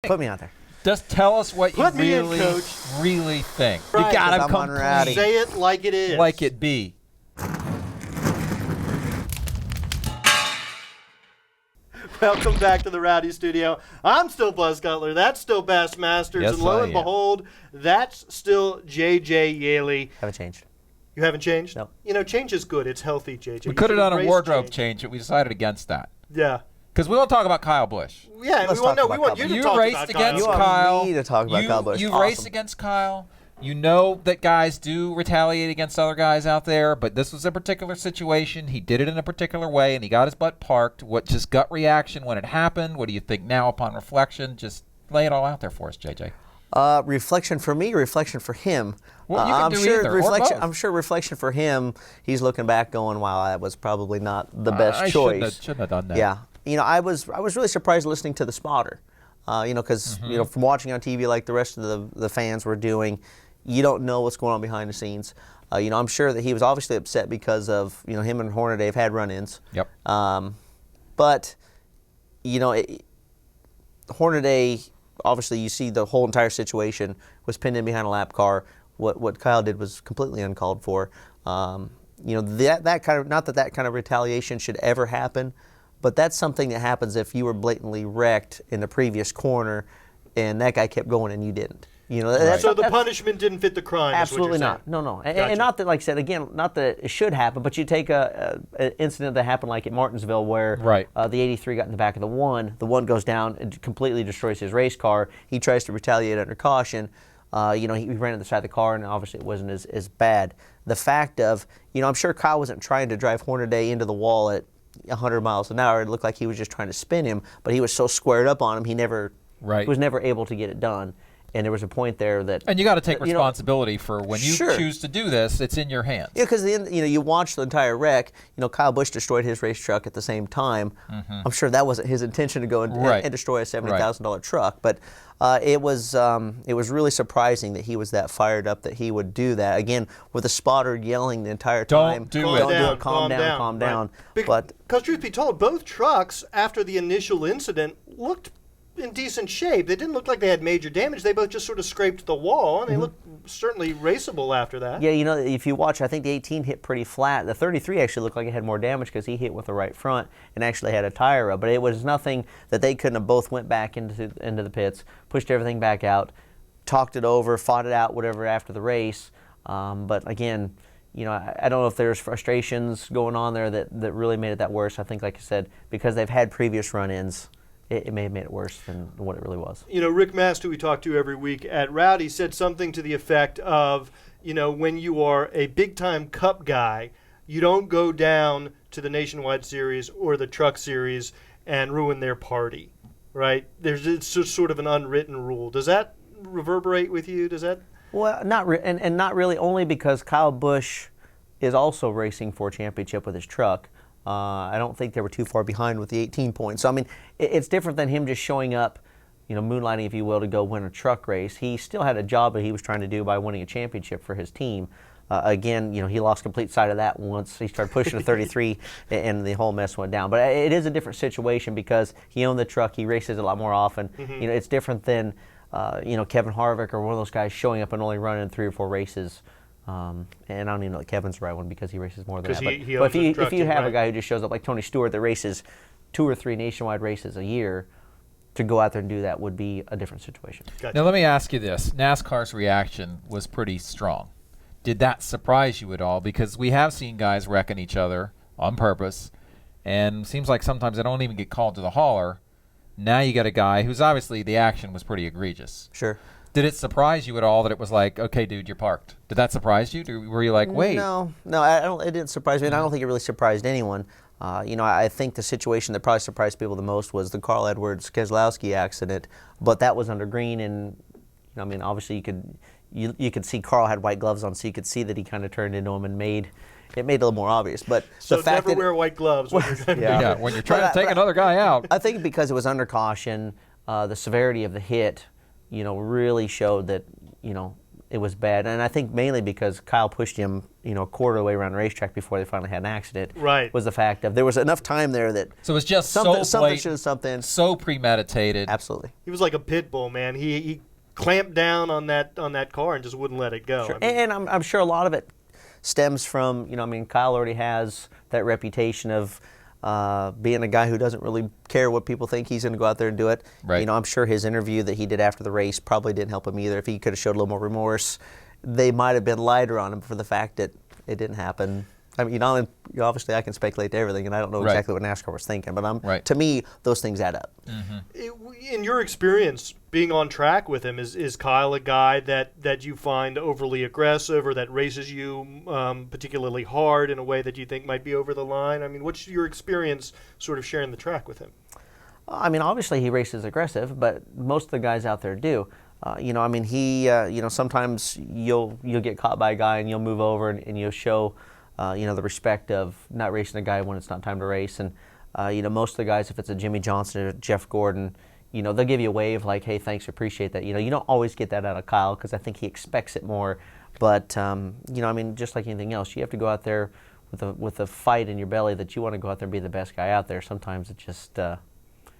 Put me out there. Just tell us what you really think. Right, You gotta come unready. Say it like it is. like it be. Welcome back to the Rowdy Studio. I'm still Buzz Cutler. That's still Bass Masters. Yes, and lo I and am. behold, that's still JJ Yeley. Haven't changed. You haven't changed? No. You know, change is good. It's healthy, JJ. We You could have should done a embrace wardrobe change, but we decided against that. Yeah. Because we want to talk about Kyle Busch. Yeah, Let's we want, talk we about want Kyle you to You talk raced about against Kyle. You want Kyle. me to talk about Kyle Busch. You Awesome. raced against Kyle. You know that guys do retaliate against other guys out there, but this was a particular situation. He did it in a particular way, and he got his butt parked. What just gut reaction when it happened? What do you think now upon reflection? Just lay it all out there for us, JJ. Reflection for me, reflection for him. Well, you can I'm do sure either, or reflection. both. I'm sure reflection for him. He's looking back, going, "Wow, that was probably not the best choice." Shouldn't have done that. Yeah, I was really surprised listening to the spotter. Because from watching on TV like the rest of the fans were doing, you don't know what's going on behind the scenes. I'm sure that he was obviously upset because of him and Hornaday have had run-ins. Yep. But Hornaday, obviously you see the whole entire situation was pinned in behind a lap car. What Kyle did was completely uncalled for. That kind of, not that kind of retaliation should ever happen, but that's something that happens if you were blatantly wrecked in the previous corner and that guy kept going and you didn't. So the punishment didn't fit the crime. Absolutely is what you're not. No. Gotcha. And not that, like I said, again, not that it should happen, but you take an incident that happened like at Martinsville where the 83 got in the back of the one goes down and completely destroys his race car. He tries to retaliate under caution. He ran to the side of the car, and obviously it wasn't as bad. The fact of, I'm sure Kyle wasn't trying to drive Hornaday into the wall at 100 miles an hour. It looked like he was just trying to spin him, but he was so squared up on him, he was never able to get it done. And there was a point there that... And you got to take responsibility for when you choose to do this, it's in your hands. Yeah, because you watch the entire wreck. Kyle Busch destroyed his race truck at the same time. Mm-hmm. I'm sure that wasn't his intention to go and destroy a $70,000 truck. But it was really surprising that he was that fired up that he would do that. Again, with the spotter yelling the entire time. Don't do it. Calm down. Because truth be told, both trucks, after the initial incident, looked in decent shape. They didn't look like they had major damage. They both just sort of scraped the wall, and they looked certainly raceable after that. Yeah, if you watch, I think the 18 hit pretty flat. The 33 actually looked like it had more damage because he hit with the right front and actually had a tire rub. But it was nothing that they couldn't have both went back into the pits, pushed everything back out, talked it over, fought it out, whatever, after the race. But again, I don't know if there's frustrations going on there that really made it that worse. I think, like I said, because they've had previous run-ins, it may have made it worse than what it really was. Rick Mast, who we talk to every week at Rowdy, said something to the effect of, when you are a big-time Cup guy, you don't go down to the Nationwide Series or the Truck Series and ruin their party, right? It's just sort of an unwritten rule. Does that reverberate with you? Does that? Well, not really, only because Kyle Busch is also racing for a championship with his truck. I don't think they were too far behind with the 18 points. So, I mean, it's different than him just showing up, moonlighting, if you will, to go win a truck race. He still had a job that he was trying to do by winning a championship for his team. Again, he lost complete sight of that once he started pushing a 33 and the whole mess went down. But it is a different situation because he owned the truck. He races a lot more often. Mm-hmm. It's different than, Kevin Harvick or one of those guys showing up and only running 3 or 4 races. And I don't even know that Kevin's the right one because he races more than that. But if you have a guy who just shows up like Tony Stewart that races 2 or 3 nationwide races a year, to go out there and do that would be a different situation. Gotcha. Now let me ask you this. NASCAR's reaction was pretty strong. Did that surprise you at all? Because we have seen guys wrecking each other on purpose, and it seems like sometimes they don't even get called to the hauler. Now you got a guy who's obviously the action was pretty egregious. Sure. Did it surprise you at all that it was like, okay, dude, you're parked? Did that surprise you? Were you like, wait? No, it didn't surprise me, and I don't think it really surprised anyone. I think the situation that probably surprised people the most was the Carl Edwards Keselowski accident, but that was under green, and obviously you could see Carl had white gloves on, so you could see that he kind of turned into him and made it a little more obvious. But so the fact never wear white gloves when you're trying to yeah, when you're trying to take another guy out. I think because it was under caution, the severity of the hit, really showed that, it was bad. And I think mainly because Kyle pushed him, a quarter of the way around the racetrack before they finally had an accident. Right. Was the fact of there was enough time there that So it was just something so blatant, should have something. so premeditated. Absolutely. He was like a pit bull, man. He clamped down on that car and just wouldn't let it go. Sure. I mean, And I'm sure a lot of it stems from, Kyle already has that reputation of being a guy who doesn't really care what people think. He's going to go out there and do it. Right. I'm sure his interview that he did after the race probably didn't help him either. If he could have showed a little more remorse, they might have been lighter on him for the fact that it didn't happen. I mean, obviously I can speculate to everything, and I don't know Right. exactly what NASCAR was thinking, but Right. to me, those things add up. in your experience being on track with him, is Kyle a guy that you find overly aggressive or that races you particularly hard in a way that you think might be over the line? I mean, what's your experience sort of sharing the track with him? I mean, obviously he races aggressive, but most of the guys out there do. Sometimes you'll get caught by a guy and you'll move over and you'll show, the respect of not racing a guy when it's not time to race. And, most of the guys, if it's a Jimmy Johnson or Jeff Gordon, they'll give you a wave like, hey, thanks, appreciate that. You don't always get that out of Kyle because I think he expects it more. But, just like anything else, you have to go out there with a fight in your belly that you want to go out there and be the best guy out there. Sometimes it just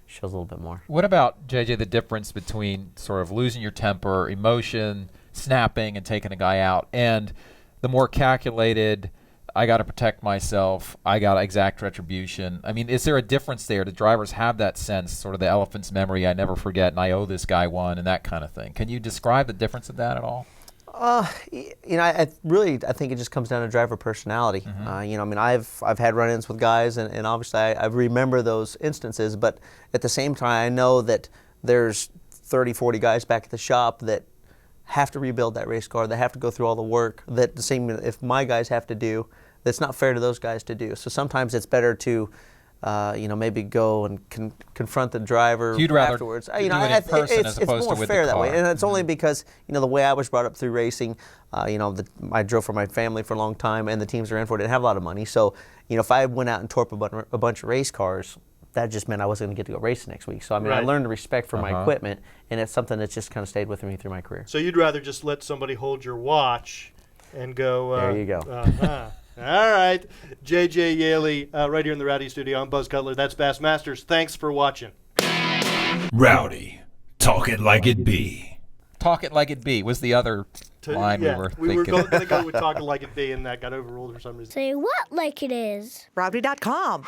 shows a little bit more. What about, JJ, the difference between sort of losing your temper, emotion, snapping, and taking a guy out, and the more calculated, I got to protect myself, I got to exact retribution? I mean, is there a difference there? Do drivers have that sense, sort of the elephant's memory, I never forget, and I owe this guy one, and that kind of thing? Can you describe the difference of that at all? I think it just comes down to driver personality. I've had run-ins with guys, and obviously I remember those instances, but at the same time, I know that there's 30, 40 guys back at the shop that have to rebuild that race car, that have to go through all the work that the same, if my guys have to do, that's not fair to those guys to do. So sometimes it's better to maybe go and confront the driver You'd rather afterwards. do it in person as opposed to with the It's more fair that way, car. and it's only because the way I was brought up through racing. I drove for my family for a long time, and the teams are in for it didn't have a lot of money. So if I went out and tore up a bunch of race cars, that just meant I wasn't going to get to go race next week. So I Right. learned respect for my equipment, and it's something that's just kind of stayed with me through my career. So you'd rather just let somebody hold your watch and go. There you go. All right. JJ Yeley, right here in the Rowdy Studio. I'm Buzz Cutler. That's Bassmasters. Thanks for watching. Rowdy, talk it like it be. Talk it like it be was the other line we were thinking. We were going to go with talking like it be, and that got overruled for some reason. Say what like it is. Rowdy.com.